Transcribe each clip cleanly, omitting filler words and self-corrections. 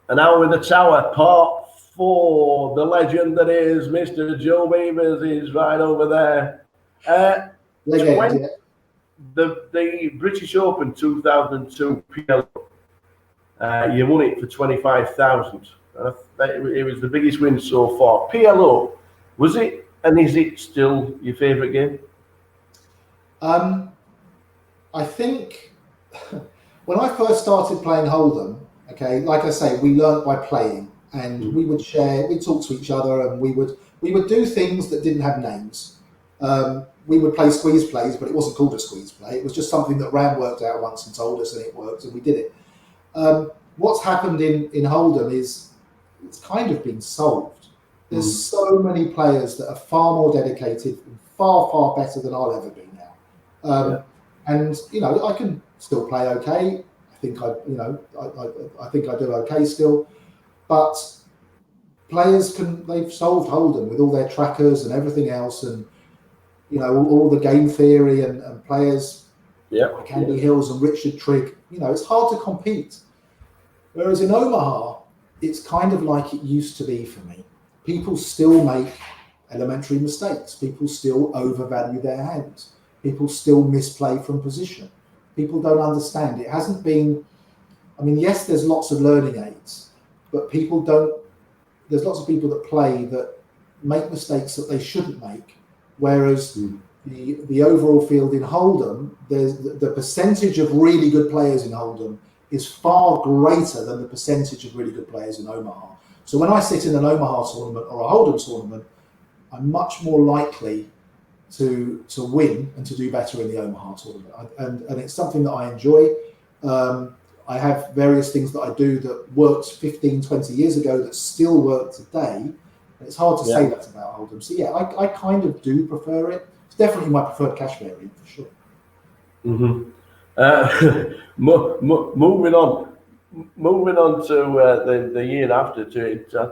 And now with the tower, part 4, the legend that is Mr. Joe Beevers is right over there. Legend, yeah. The British Open 2002 PLO, you won it for 25,000. It was the biggest win so far. PLO, was it and is it still your favourite game? I think when I first started playing Hold'em, okay, like I say, we learnt by playing, and we would share, we'd talk to each other, and we would do things that didn't have names. We would play squeeze plays, but it wasn't called a squeeze play. It was just something that Ram worked out once and told us, and it worked, and we did it. What's happened in Hold'em is it's kind of been solved. There's so many players that are far more dedicated and far, far better than I'll ever be now. And you know, I can still play okay. I think I do okay still. But players they've solved Hold'em with all their trackers and everything else, and you know, all the game theory and players like Andy Hills and Richard Trigg. You know, it's hard to compete. Whereas in Omaha, it's kind of like it used to be for me. People still make elementary mistakes. People still overvalue their hands. People still misplay from position. People don't understand. It hasn't been, I mean, yes, there's lots of learning aids, but there's lots of people that play that make mistakes that they shouldn't make. Whereas the overall field in Hold'em, there's the percentage of really good players in Hold'em is far greater than the percentage of really good players in Omaha. So when I sit in an Omaha tournament or a Hold'em tournament, I'm much more likely to win and to do better in the Omaha tournament. And it's something that I enjoy. I have various things that I do that worked 15, 20 years ago that still work today. And it's hard to say that about Hold'em. So yeah, I kind of do prefer it. It's definitely my preferred cash variant for sure. Moving on to the year after, I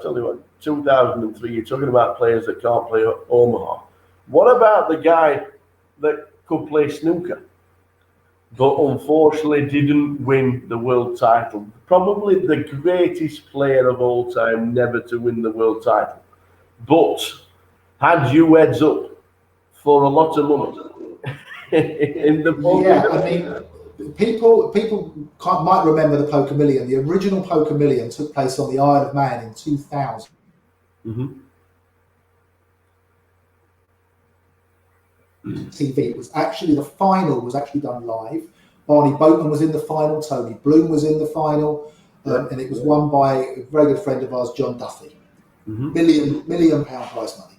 tell you what, 2003, you're talking about players that can't play Omaha. What about the guy that could play snooker, but unfortunately didn't win the world title? Probably the greatest player of all time never to win the world title, but had you heads up for a lot of money in the poker. Yeah, I mean, people might remember the Poker Million. The original Poker Million took place on the Isle of Man in 2000. TV. It was actually, the final was actually done live. Barney Boatman was in the final, Tony Bloom was in the final, and it was won by a very good friend of ours, John Duffy. Million pound prize money.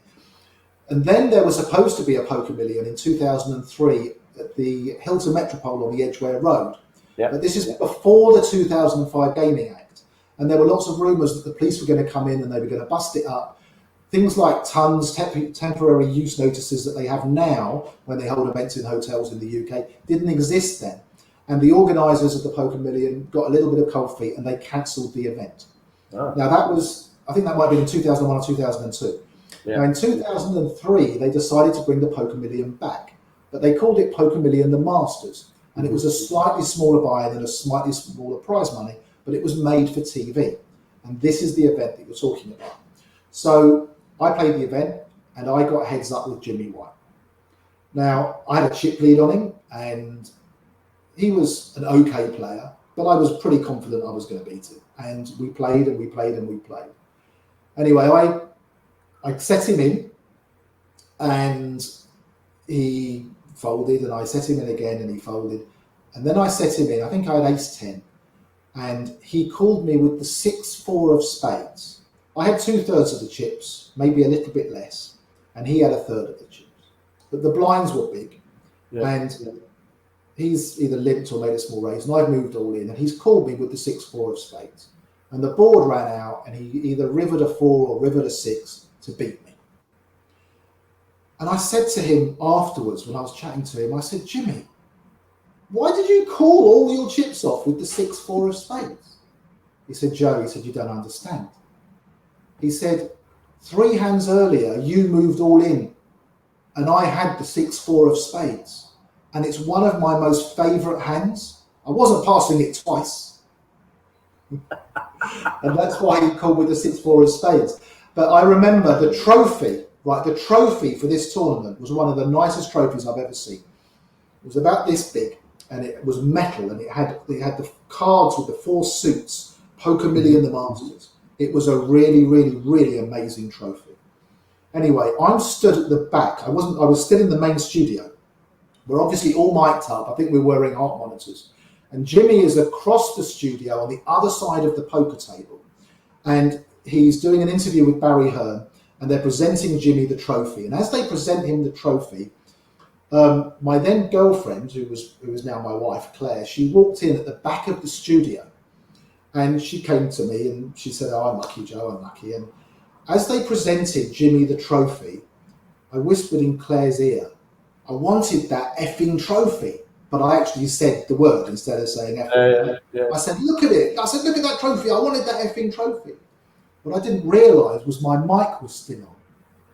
And then there was supposed to be a Poker Million in 2003 at the Hilton Metropole on the Edgware Road. But this is before the 2005 Gaming Act. And there were lots of rumours that the police were going to come in and they were going to bust it up. Things like tons, temporary use notices that they have now when they hold events in hotels in the UK didn't exist then. And the organisers of the Poker Million got a little bit of cold feet and they cancelled the event. Now that was, I think that might have been in 2001 or 2002. Now in 2003, they decided to bring the Poker Million back, but they called it Poker Million the Masters. And it was a slightly smaller buy-in and a slightly smaller prize money, but it was made for TV. And this is the event that you're talking about. So I played the event and I got heads up with Jimmy White. Now, I had a chip lead on him and he was an okay player, but I was pretty confident I was going to beat him. And we played and we played and we played. Anyway, I set him in and he folded, and I set him in again and he folded. And then I set him in, I think I had ace-10, and he called me with the 6-4 of spades. I had 2/3 of the chips, maybe a little bit less, and he had 1/3 of the chips. But the blinds were big, and he's either limped or made a small raise, and I've moved all in, and he's called me with the 6-4 of spades. And the board ran out, and he either rivered a 4 or rivered a 6 to beat me. And I said to him afterwards, when I was chatting to him, I said, Jimmy, why did you call all your chips off with the 6-4 of spades? He said, Joe, he said, you don't understand. He said, 3 hands earlier, you moved all in, and I had the 6-4 of spades. And it's one of my most favourite hands. I wasn't passing it twice. And that's why he called with the 6-4 of spades. But I remember the trophy, right? The trophy for this tournament was one of the nicest trophies I've ever seen. It was about this big, and it was metal, and it had the cards with the 4 suits, Poker Million, the Masters. It was a really, really, really amazing trophy. Anyway, I'm stood at the back. I was still in the main studio. We're obviously all mic'd up. I think we're wearing heart monitors. And Jimmy is across the studio on the other side of the poker table. And he's doing an interview with Barry Hearn, and they're presenting Jimmy the trophy. And as they present him the trophy, my then girlfriend, who was now my wife, Claire, she walked in at the back of the studio, and she came to me and she said, "Oh, I'm lucky, Joe, I'm lucky." And as they presented Jimmy the trophy, I whispered in Claire's ear, "I wanted that effing trophy." But I actually said the word instead of saying effing. I said, "Look at it." I said, "Look at that trophy. I wanted that effing trophy." What I didn't realise was my mic was still on.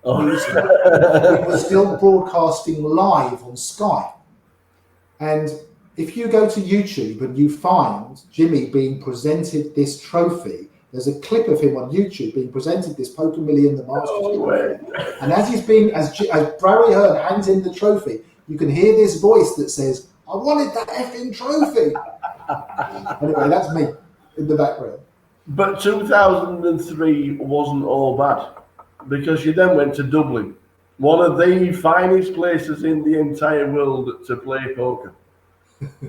Oh. We were still broadcasting live on Sky. And if you go to YouTube and you find Jimmy being presented this trophy, there's a clip of him on YouTube being presented this Poker Million, the Masters trophy. And as Barry Hearn hands in the trophy, you can hear this voice that says, "I wanted that effing trophy." Anyway, that's me in the background. But 2003 wasn't all bad, because you then went to Dublin, one of the finest places in the entire world to play poker,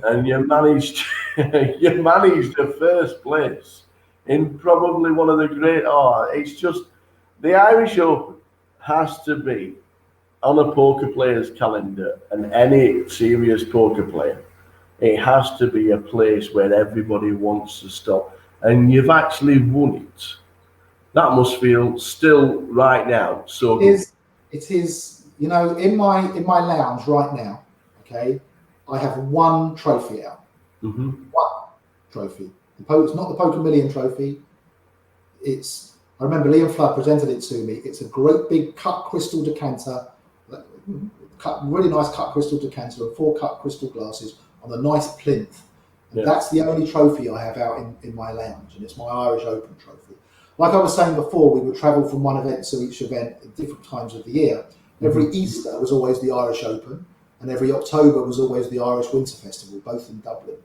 and you managed a first place in probably one of the great. It's just the Irish Open has to be on a poker player's calendar, and any serious poker player, it has to be a place where everybody wants to stop. And you've actually won it. That must feel still right now so good. It is. You know, in my lounge right now, okay, I have one trophy out. Mm-hmm. One trophy. It's not the Poker Million trophy. I remember Liam Flood presented it to me. It's a great big cut crystal decanter, really nice cut crystal decanter and 4 cut crystal glasses on a nice plinth. And that's the only trophy I have out in my lounge, and it's my Irish Open trophy. Like I was saying before, we would travel from one event to each event at different times of the year. Every Easter was always the Irish Open, and every October was always the Irish Winter Festival, both in Dublin.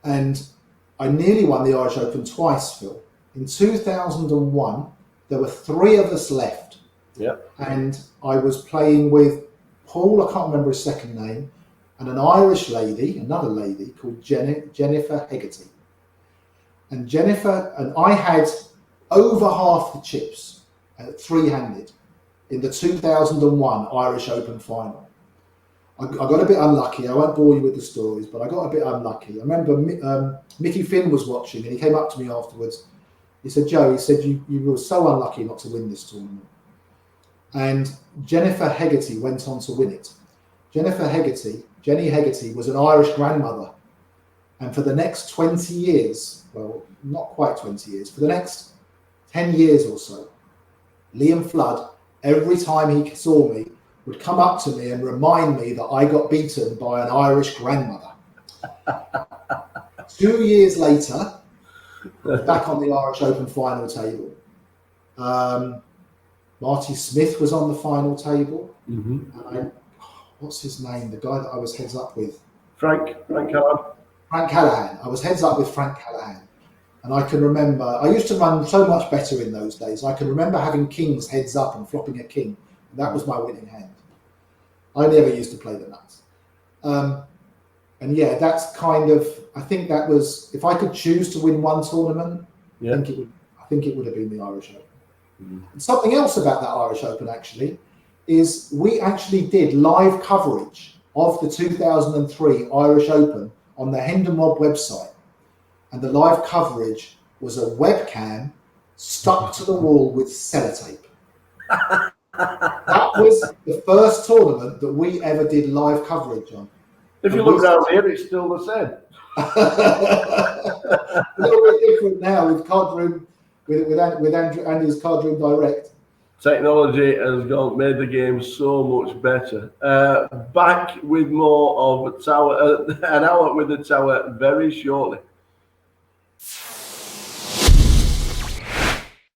And I nearly won the Irish Open twice, Phil. In 2001, there were 3 of us left. And I was playing with Paul, I can't remember his second name, and an Irish lady, another lady called Jennifer Hegarty. And Jennifer and I had over half the chips, 3-handed, in the 2001 Irish Open final. I got a bit unlucky. I won't bore you with the stories, but I got a bit unlucky. I remember Mickey Finn was watching, and he came up to me afterwards. He said, "Joe," he said, you were so unlucky not to win this tournament." And Jennifer Hegarty went on to win it. Jenny Hegarty, was an Irish grandmother. And for the next 20 years, well, not quite 20 years, for the next 10 years or so, Liam Flood, every time he saw me, would come up to me and remind me that I got beaten by an Irish grandmother. 2 years later, back on the Irish Open final table, Marty Smith was on the final table. And what's his name? The guy that I was heads up with? Frank Callahan. Frank Callahan. I was heads up with Frank Callahan. And I can remember, I used to run so much better in those days. I can remember having kings heads up and flopping a king. And that was my winning hand. I never used to play the nuts. And yeah, that's kind of, I think that was, if I could choose to win one tournament, I think it would have been the Irish Open. And something else about that Irish Open actually is we actually did live coverage of the 2003 Irish Open on the Hendon Mob website. And the live coverage was a webcam stuck to the wall with sellotape. That was the first tournament that we ever did live coverage on. If you look down here, it's still the same. A little bit different now with card room, with Andy's card room direct. Technology has made the game so much better. Back with more of Tower, an hour with the Tower very shortly.